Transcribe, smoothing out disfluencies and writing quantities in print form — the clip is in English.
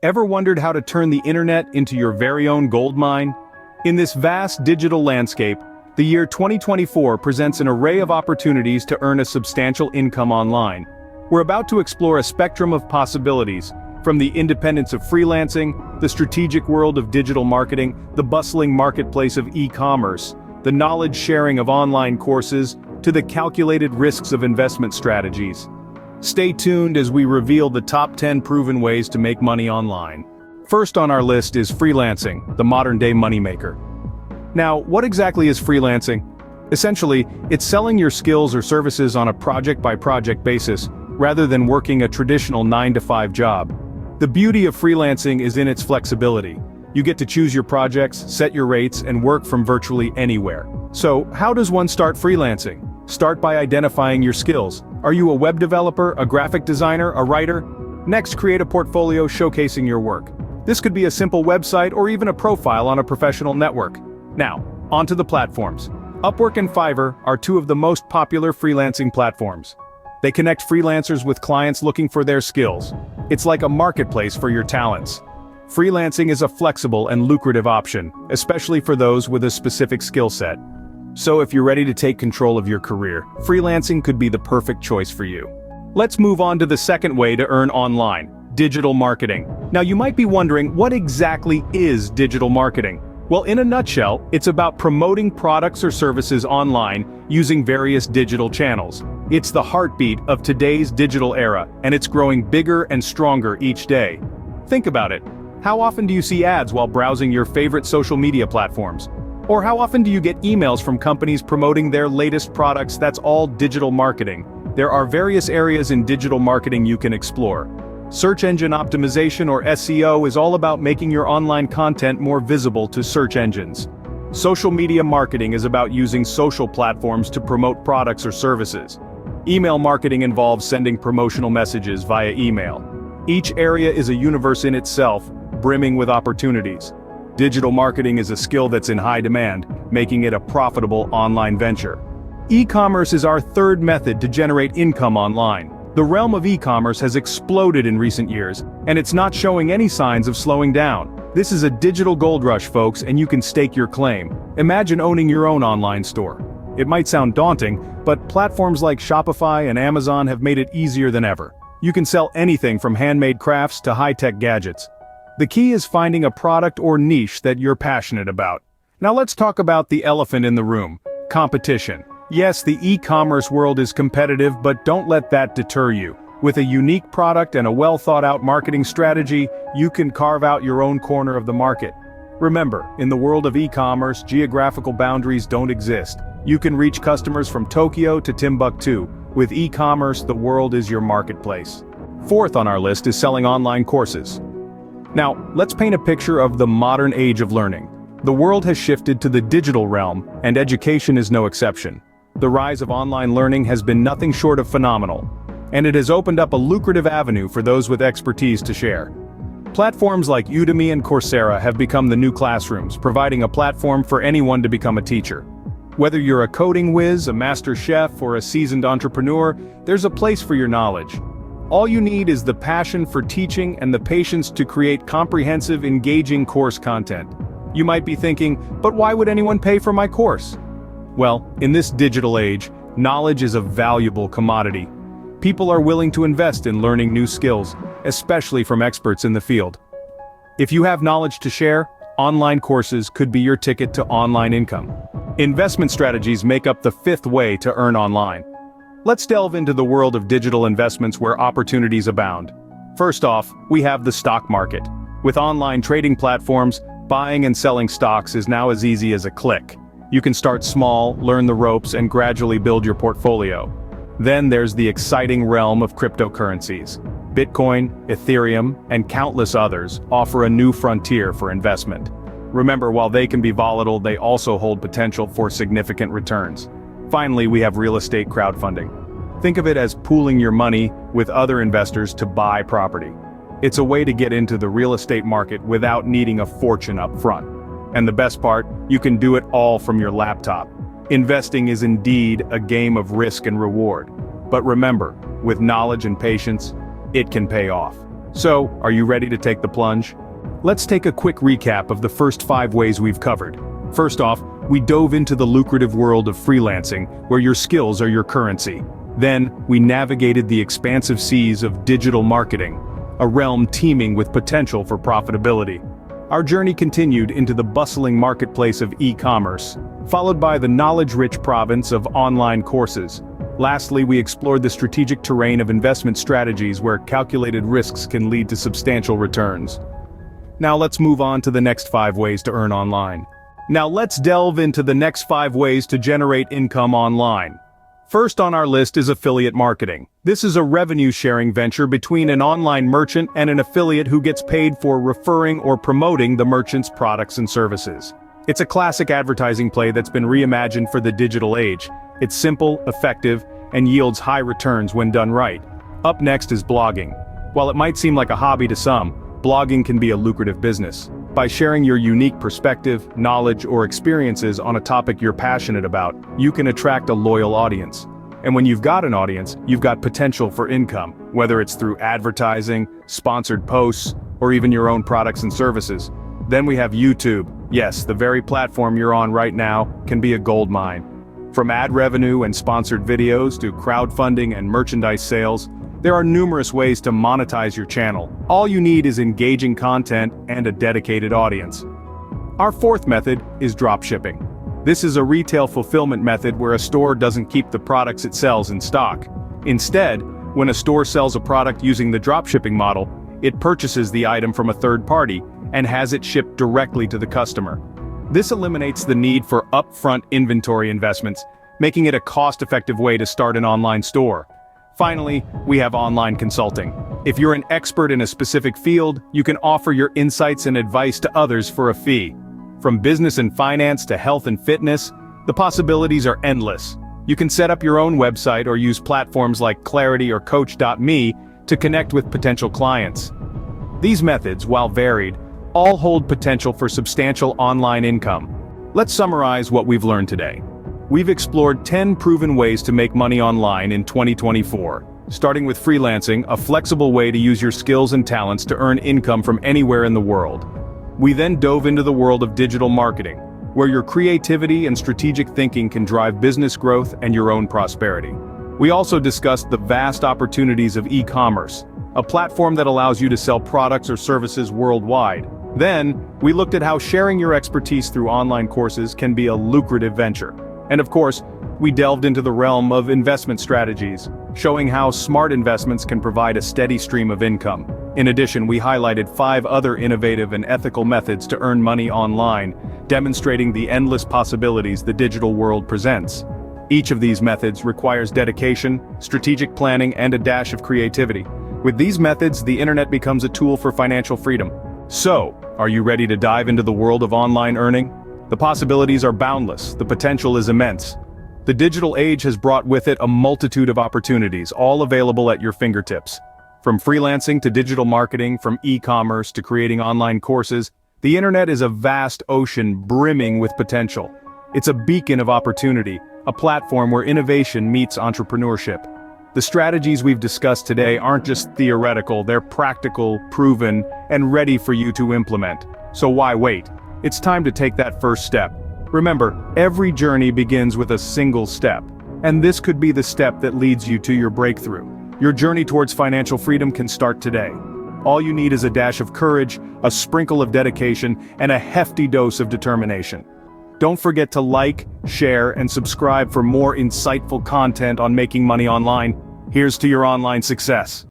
Ever wondered how to turn the internet into your very own gold mine? In this vast digital landscape, the year 2024 presents an array of opportunities to earn a substantial income online. We're about to explore a spectrum of possibilities, from the independence of freelancing, the strategic world of digital marketing, the bustling marketplace of e-commerce, the knowledge sharing of online courses, to the calculated risks of investment strategies. Stay tuned as we reveal the top 10 proven ways to make money online. First on our list is freelancing, the modern-day moneymaker. Now, what exactly is freelancing? Essentially, it's selling your skills or services on a project-by-project basis, rather than working a traditional 9-to-5 job. The beauty of freelancing is in its flexibility. You get to choose your projects, set your rates, and work from virtually anywhere. So, how does one start freelancing? Start by identifying your skills. Are you a web developer, a graphic designer, a writer? Next, create a portfolio showcasing your work. This could be a simple website or even a profile on a professional network. Now, onto the platforms. Upwork and Fiverr are two of the most popular freelancing platforms. They connect freelancers with clients looking for their skills. It's like a marketplace for your talents. Freelancing is a flexible and lucrative option, especially for those with a specific skill set. So if you're ready to take control of your career, freelancing could be the perfect choice for you. Let's move on to the second way to earn online: digital marketing. Now you might be wondering, what exactly is digital marketing? Well, in a nutshell, it's about promoting products or services online using various digital channels. It's the heartbeat of today's digital era, and it's growing bigger and stronger each day. Think about it. How often do you see ads while browsing your favorite social media platforms? Or how often do you get emails from companies promoting their latest products? That's all digital marketing. There are various areas in digital marketing you can explore. Search engine optimization, or SEO, is all about making your online content more visible to search engines. Social media marketing is about using social platforms to promote products or services. Email marketing involves sending promotional messages via email. Each area is a universe in itself, brimming with opportunities. Digital marketing is a skill that's in high demand, making it a profitable online venture. E-commerce is our third method to generate income online. The realm of e-commerce has exploded in recent years, and it's not showing any signs of slowing down. This is a digital gold rush, folks, and you can stake your claim. Imagine owning your own online store. It might sound daunting, but platforms like Shopify and Amazon have made it easier than ever. You can sell anything from handmade crafts to high-tech gadgets. The key is finding a product or niche that you're passionate about. Now let's talk about the elephant in the room: competition. Yes, the e-commerce world is competitive, but don't let that deter you. With a unique product and a well-thought-out marketing strategy, you can carve out your own corner of the market. Remember, in the world of e-commerce, geographical boundaries don't exist. You can reach customers from Tokyo to Timbuktu. With e-commerce, the world is your marketplace. Fourth on our list is selling online courses. Now, let's paint a picture of the modern age of learning. The world has shifted to the digital realm, and education is no exception. The rise of online learning has been nothing short of phenomenal, and it has opened up a lucrative avenue for those with expertise to share. Platforms like Udemy and Coursera have become the new classrooms, providing a platform for anyone to become a teacher. Whether you're a coding whiz, a master chef, or a seasoned entrepreneur, there's a place for your knowledge. All you need is the passion for teaching and the patience to create comprehensive, engaging course content. You might be thinking, but why would anyone pay for my course? Well, in this digital age, knowledge is a valuable commodity. People are willing to invest in learning new skills, especially from experts in the field. If you have knowledge to share, online courses could be your ticket to online income. Investment strategies make up the fifth way to earn online. Let's delve into the world of digital investments where opportunities abound. First off, we have the stock market. With online trading platforms, buying and selling stocks is now as easy as a click. You can start small, learn the ropes, and gradually build your portfolio. Then there's the exciting realm of cryptocurrencies. Bitcoin, Ethereum, and countless others offer a new frontier for investment. Remember, while they can be volatile, they also hold potential for significant returns. Finally, we have real estate crowdfunding. Think of it as pooling your money with other investors to buy property. It's a way to get into the real estate market without needing a fortune up front. And the best part, you can do it all from your laptop. Investing is indeed a game of risk and reward. But remember, with knowledge and patience, it can pay off. So, are you ready to take the plunge? Let's take a quick recap of the first 5 ways we've covered. First off, we dove into the lucrative world of freelancing, where your skills are your currency. Then, we navigated the expansive seas of digital marketing, a realm teeming with potential for profitability. Our journey continued into the bustling marketplace of e-commerce, followed by the knowledge-rich province of online courses. Lastly, we explored the strategic terrain of investment strategies where calculated risks can lead to substantial returns. Now let's move on to the next 5 ways to earn online. Now let's delve into the next 5 ways to generate income online. First on our list is affiliate marketing. This is a revenue-sharing venture between an online merchant and an affiliate who gets paid for referring or promoting the merchant's products and services. It's a classic advertising play that's been reimagined for the digital age. It's simple, effective, and yields high returns when done right. Up next is blogging. While it might seem like a hobby to some, blogging can be a lucrative business. By sharing your unique perspective, knowledge, or experiences on a topic you're passionate about, you can attract a loyal audience. And when you've got an audience, you've got potential for income, whether it's through advertising, sponsored posts, or even your own products and services. Then we have YouTube. Yes, the very platform you're on right now can be a goldmine. From ad revenue and sponsored videos to crowdfunding and merchandise sales, there are numerous ways to monetize your channel. All you need is engaging content and a dedicated audience. Our fourth method is dropshipping. This is a retail fulfillment method where a store doesn't keep the products it sells in stock. Instead, when a store sells a product using the dropshipping model, it purchases the item from a third party and has it shipped directly to the customer. This eliminates the need for upfront inventory investments, making it a cost-effective way to start an online store. Finally, we have online consulting. If you're an expert in a specific field, you can offer your insights and advice to others for a fee. From business and finance to health and fitness, the possibilities are endless. You can set up your own website or use platforms like Clarity or Coach.me to connect with potential clients. These methods, while varied, all hold potential for substantial online income. Let's summarize what we've learned today. We've explored 10 proven ways to make money online in 2024, starting with freelancing, a flexible way to use your skills and talents to earn income from anywhere in the world. We then dove into the world of digital marketing, where your creativity and strategic thinking can drive business growth and your own prosperity. We also discussed the vast opportunities of e-commerce, a platform that allows you to sell products or services worldwide. Then, we looked at how sharing your expertise through online courses can be a lucrative venture. And of course, we delved into the realm of investment strategies, showing how smart investments can provide a steady stream of income. In addition, we highlighted 5 other innovative and ethical methods to earn money online, demonstrating the endless possibilities the digital world presents. Each of these methods requires dedication, strategic planning, and a dash of creativity. With these methods, the internet becomes a tool for financial freedom. So, are you ready to dive into the world of online earning? The possibilities are boundless, the potential is immense. The digital age has brought with it a multitude of opportunities, all available at your fingertips. From freelancing to digital marketing, from e-commerce to creating online courses, the internet is a vast ocean brimming with potential. It's a beacon of opportunity, a platform where innovation meets entrepreneurship. The strategies we've discussed today aren't just theoretical, they're practical, proven, and ready for you to implement. So why wait? It's time to take that first step. Remember, every journey begins with a single step, and this could be the step that leads you to your breakthrough. Your journey towards financial freedom can start today. All you need is a dash of courage, a sprinkle of dedication, and a hefty dose of determination. Don't forget to like, share, and subscribe for more insightful content on making money online. Here's to your online success.